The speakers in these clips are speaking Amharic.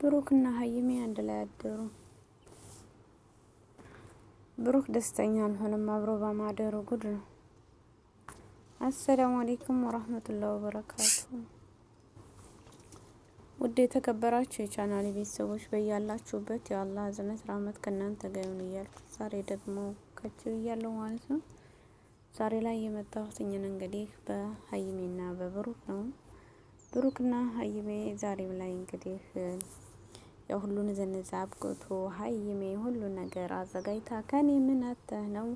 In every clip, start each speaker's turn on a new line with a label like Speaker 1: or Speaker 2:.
Speaker 1: ብሩክና ሀይሚ አንድ ላይ አደሩ። ብሩክ ደስተኛ አልሆነም አብሮ በማደሩ። ጉድ ነው። አሰላሙ አለይኩም ወራህመቱላሂ ወበረካቱ። ውድ የተከበራችሁ የቻናሌ ቤተሰቦች በያላችሁበት የአላህ እዝነት ራህመት ከእናንተ ጋር ይሁን እያልኩ ዛሬ ደግሞ ከች ብያለሁ ማለት ነው። ዛሬ ላይ የመጣሁት እንግዲህ በሀይሚና በብሩክ ነው። ብሩክና ሀይሚ ዛሬው ላይ እንግዲህ ያው ሁሉን ዘነዛ አብቅቶ ሀይሚ ሁሉ ነገር አዘጋጅታ ከኔ ምን አተህ ነው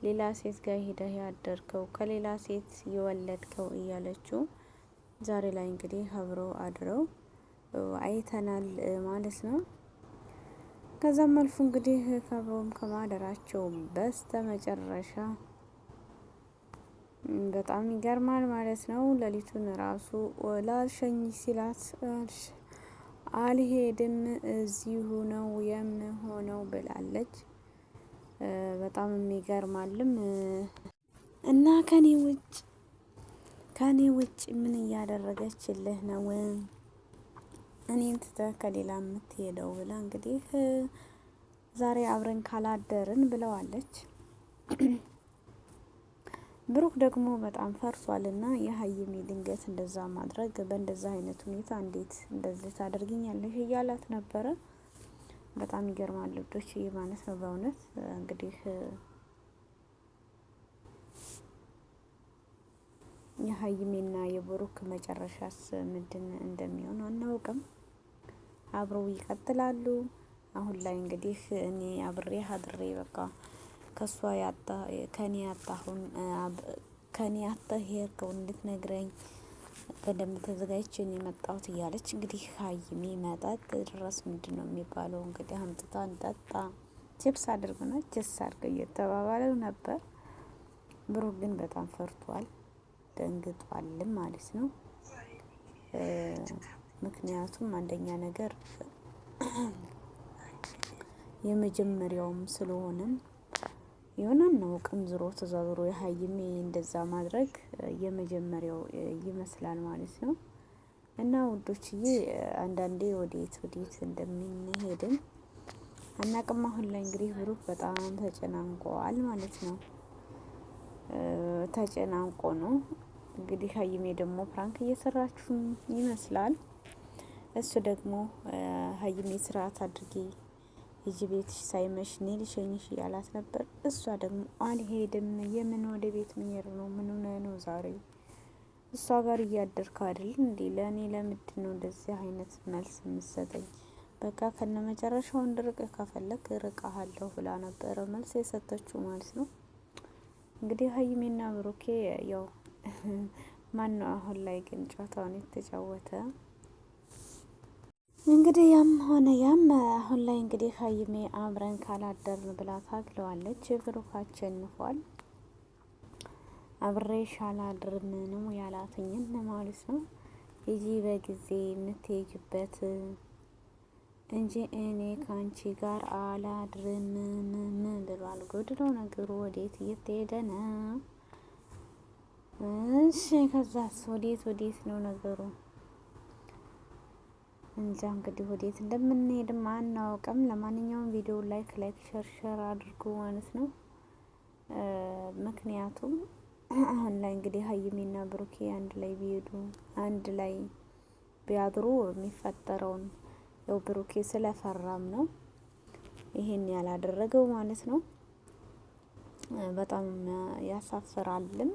Speaker 1: ሌላ ሴት ጋር ሄደህ ያደርከው ከሌላ ሴት የወለድከው እያለችው ዛሬ ላይ እንግዲህ አብረው አድረው አይተናል ማለት ነው። ከዛም አልፎ እንግዲህ ከብሮም ከማደራቸው በስተመጨረሻ በጣም ይገርማል ማለት ነው። ሌሊቱን ራሱ ላልሸኝ ሲላት አልሄድም እዚሁ ነው የምሆነው ብላለች። በጣም የሚገርማልም እና ከኔ ውጭ ምን እያደረገችልህ ነው እኔን ትተህ ከሌላ የምትሄደው ብላ እንግዲህ ዛሬ አብረን ካላደርን ብለዋለች። ብሩክ ደግሞ በጣም ፈርሷልና የሀይሚ ድንገት እንደዛ ማድረግ በእንደዛ አይነት ሁኔታ እንዴት እንደዚህ ታደርጊኛለሽ እያላት ነበረ። በጣም ይገርማል ልጆች ማለት ነው በእውነት እንግዲህ የሀይሚና የብሩክ መጨረሻስ ምንድን እንደሚሆን አናውቅም። አብረው ይቀጥላሉ። አሁን ላይ እንግዲህ እኔ አብሬ አድሬ በቃ ከሷ ያጣ ከኔ አጣህ ሄርከው እንድትነግረኝ በደንብ ተዘጋጅቼ ነው የመጣሁት እያለች እንግዲህ ሀይሚ መጠጥ ድረስ ምንድነው የሚባለው እንግዲህ አምጥታ እንጠጣ ቺፕስ አድርገና ቺፕስ አድርገ እየተባባለው ነበር። ብሩክ ግን በጣም ፈርቷል ደንግጧልም ማለት ነው። ምክንያቱም አንደኛ ነገር የመጀመሪያውም ስለሆነም ይሆናል ነው ዝሮ ተዛዝሮ የሀይሚ እንደዛ ማድረግ የመጀመሪያው ይመስላል ማለት ነው። እና ውዶችዬ አንዳንዴ ወዴት እንደምንሄድም አናቅም። አሁን ላይ እንግዲህ ብሩክ በጣም ተጨናንቋል ማለት ነው። ተጨናንቆ ነው እንግዲህ ሀይሚ ደግሞ ፕራንክ እየሰራችሁ ይመስላል። እሱ ደግሞ ሀይሚ ስርዓት አድርጊ ሂጂ ቤትሽ ሳይመሽ እኔ ልሸኝሽ እያላት ነበር። እሷ ደግሞ አልሄድም የምን ወደ ቤት መሄድ ነው ምን ሆነ ነው ዛሬ እሷ ጋር እያደርክ አይደል እንዴ ለእኔ ለምንድን ነው እንደዚህ አይነት መልስ የምትሰጠኝ? በቃ ከነመጨረሻው እንድርቅ ከፈለክ እርቃሃለሁ ብላ ነበረ መልስ የሰጠችው ማለት ነው። እንግዲህ ሀይሚና ብሩኬ ያው ማን ነው አሁን ላይ ግን ጨዋታውን የተጫወተ? እንግዲህ ያም ሆነ ያም አሁን ላይ እንግዲህ ሀይሚ አብረን ካላደርን ብላ ታግለዋለች። ብሩክ አሸንፏል። አብሬሽ አላድርም ነው ያላትኝን ማለት ነው። ሂጂ በጊዜ የምትሄጂበት እንጂ እኔ ካንቺ ጋር አላድርም ብሏል። ጉድ ነው ነገሩ። ወዴት እየተሄደ ነው? እሺ ከዛስ ወዴት ነው ነገሩ? እንጃ እንግዲህ ወዴት እንደምንሄድም አናውቅም። ለማንኛውም ቪዲዮ ላይክ ሸር አድርጉ ማለት ነው። ምክንያቱም አሁን ላይ እንግዲህ ሀይሚና ብሩኬ አንድ ላይ ቢሄዱ አንድ ላይ ቢያድሩ የሚፈጠረውን ያው ብሩኬ ስለፈራም ነው ይሄን ያላደረገው ማለት ነው። በጣም ያሳፍራልም።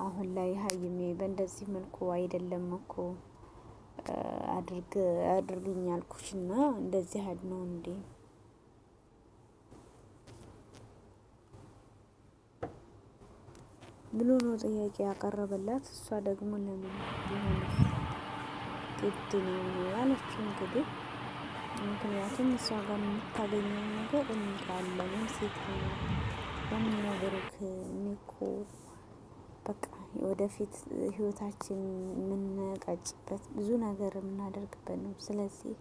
Speaker 1: አሁን ላይ ሀይሚ በእንደዚህ መልኩ አይደለም እኮ አድርግኝ ያልኩሽና እንደዚህ ነው እንዴ ብሎ ነው ጥያቄ ያቀረበላት። እሷ ደግሞ ለምን ሊሆን ግድ ነው ያለችው እንግዲህ ምክንያቱም እሷ ጋር የምታገኘው ነገር እንዳለ ምን ሴት ነው ለምን ነገሮች እኮ በቃ ወደፊት ህይወታችን የምንቀጭበት ብዙ ነገር የምናደርግበት ነው። ስለዚህ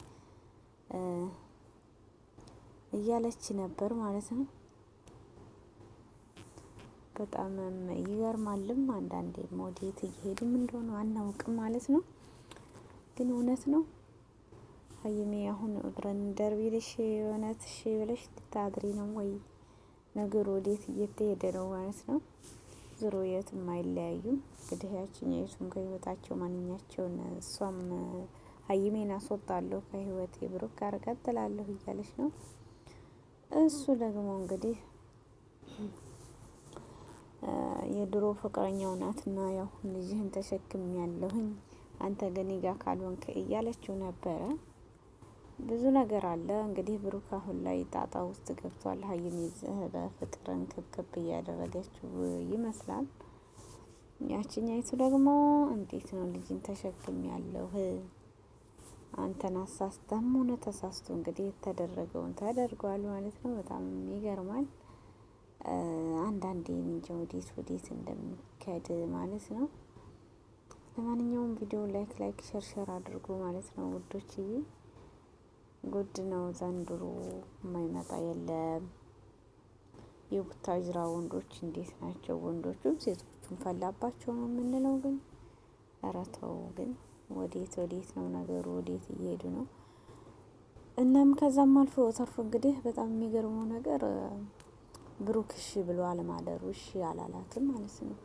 Speaker 1: እያለች ነበር ማለት ነው። በጣም ይገርማልም። አንዳንዴ ወዴት እየሄድም እንደሆነ አናውቅም ማለት ነው። ግን እውነት ነው ሀይሜ አሁን እግረን ደርቢልሽ እውነት እሺ ብለሽ ልታድሪ ነው ወይ? ነገሩ ወዴት እየተሄደ ነው ማለት ነው። ዞሮ የትም አይለያዩም። እንግዲህ ያችኛይቱም ከህይወታቸው ማንኛቸውን እሷም ሀይሜን አስወጣለሁ ከህይወቴ ብሩክ ጋር ቀጥላለሁ እያለች ነው። እሱ ደግሞ እንግዲህ የድሮ ፍቅረኛው ናትና ያው ልጅህን ተሸክም ያለሁኝ አንተ ግን ጋ ካልሆንክ እያለችው ነበረ። ብዙ ነገር አለ እንግዲህ ብሩክ አሁን ላይ ጣጣ ውስጥ ገብቷል። ሀይሚ በፍቅርን ክብክብ እያደረገችው ይመስላል። ያችኛይቱ ደግሞ እንዴት ነው ልጅን ተሸክም ያለሁ አንተን አሳስተም ሆነ ተሳስቶ እንግዲህ የተደረገውን ተደርጓል ማለት ነው። በጣም ይገርማል። አንዳንዴ እንጃ ወዴት እንደሚከድ ማለት ነው። ለማንኛውም ቪዲዮ ላይክ ሸር አድርጉ ማለት ነው ውዶችዬ። ጉድ ነው ዘንድሮ የማይመጣ የለም። የቡታጅራ ወንዶች እንዴት ናቸው? ወንዶቹም ሴቶቹም ፈላባቸው ነው የምንለው። ግን ኧረ ተው ግን ወዴት ነው ነገሩ? ወዴት እየሄዱ ነው? እናም ከዛም አልፎ ተርፎ እንግዲህ በጣም የሚገርመው ነገር ብሩክ እሺ ብሎ አለማደሩ፣ እሺ አላላትም ማለት ነው።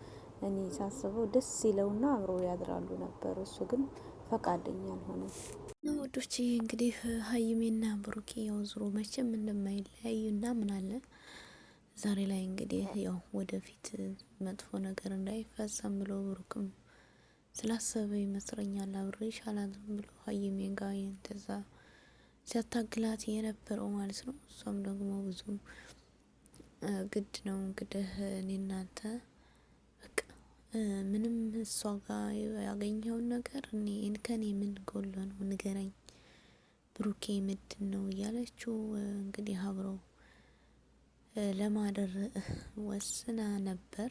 Speaker 1: እኔ ሳስበው ደስ ይለውና አብሮ ያድራሉ ነበር። እሱ ግን ፈቃደኛ አልሆነም። ወዶች እንግዲህ ሀይሜና ብሩኬ ያው ዙሮ መቼም እንደማይለያዩ እና ምን አለ ዛሬ ላይ እንግዲህ ያው ወደፊት መጥፎ ነገር እንዳይፈጸም ብሎ ብሩክም ስላሰበ ይመስለኛል አብሬሽ አላዝም ብሎ ሀይሜ ጋር እንደዛ ሲያታግላት የነበረው ማለት ነው። እሷም ደግሞ ብዙ ግድ ነው እንግዲህ እኔ እናንተ በቃ ምንም እሷ ጋር ያገኘውን ነገር ከኔ ምን ጎሎ ነው ንገረኝ ብሩኬ ምንድን ነው እያለችው እንግዲህ አብረው ለማደር ወስና ነበር።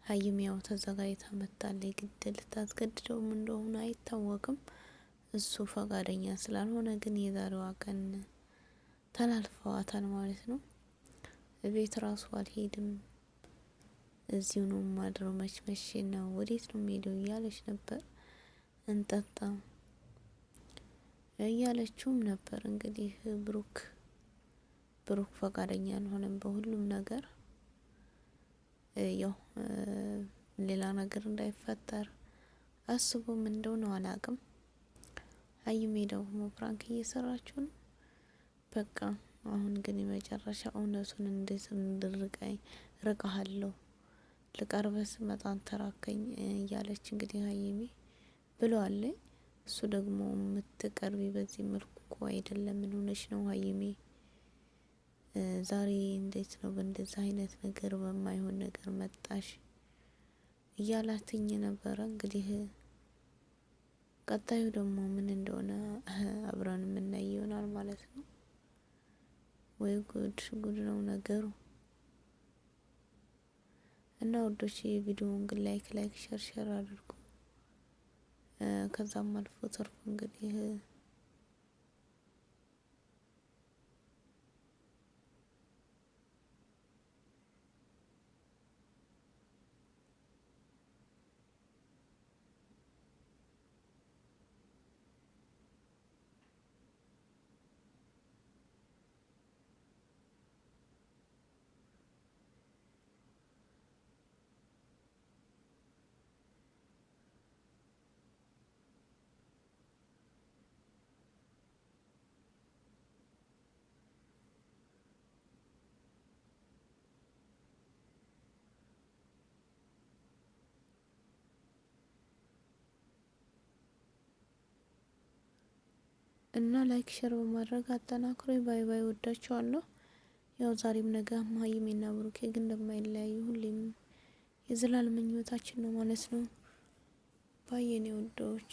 Speaker 1: ሀይሚ ያው ተዘጋጅታ መጣለች። ግድ ልታስገድደውም እንደሆነ አይታወቅም። እሱ ፈቃደኛ ስላልሆነ ግን የዛሬዋ ቀን ተላልፈዋታል ማለት ነው። ቤት ራሱ አልሄድም እዚሁ ነው ማድረው፣ መቼ ነው ወዴት ነው የምሄደው እያለች ነበር። እንጠጣ እያለችውም ነበር። እንግዲህ ብሩክ ፈቃደኛ አልሆነም በሁሉም ነገር። ያው ሌላ ነገር እንዳይፈጠር አስቦም እንደው ነው አላቅም። ሀይሜ ደግሞ ፕራንክ እየሰራችሁ ነው። በቃ አሁን ግን የመጨረሻ እውነቱን እንድርቀኝ ርቀሃለሁ ልቀርበስ መጣን ተራከኝ እያለች እንግዲህ ሀይሜ ብለዋለኝ። እሱ ደግሞ የምትቀርቢ በዚህ መልኩ አይደለም፣ ምን ሆነሽ ነው ሀይሜ? ዛሬ እንዴት ነው በእንደዚህ አይነት ነገር በማይሆን ነገር መጣሽ እያላትኝ ነበረ። እንግዲህ ቀጣዩ ደግሞ ምን እንደሆነ አብረን የምናይ ይሆናል ማለት ነው። ወይ ጉድ ነው ነገሩ። እና ወዶች ቪዲዮውን ግን ላይክ ሸር አድርጉ። ከዛም አልፎ ተርፎ እንግዲህ እና ላይክ ሸር በማድረግ አጠናክሮ ባይ ወዳቸዋለሁ። ያው ዛሬም ነገ ሀይሚና ብሩኬ ግን እንደማይለያዩ ሁሌም የዘላለም ምኞታችን ነው ማለት ነው። ባይ የኔ ውዶች።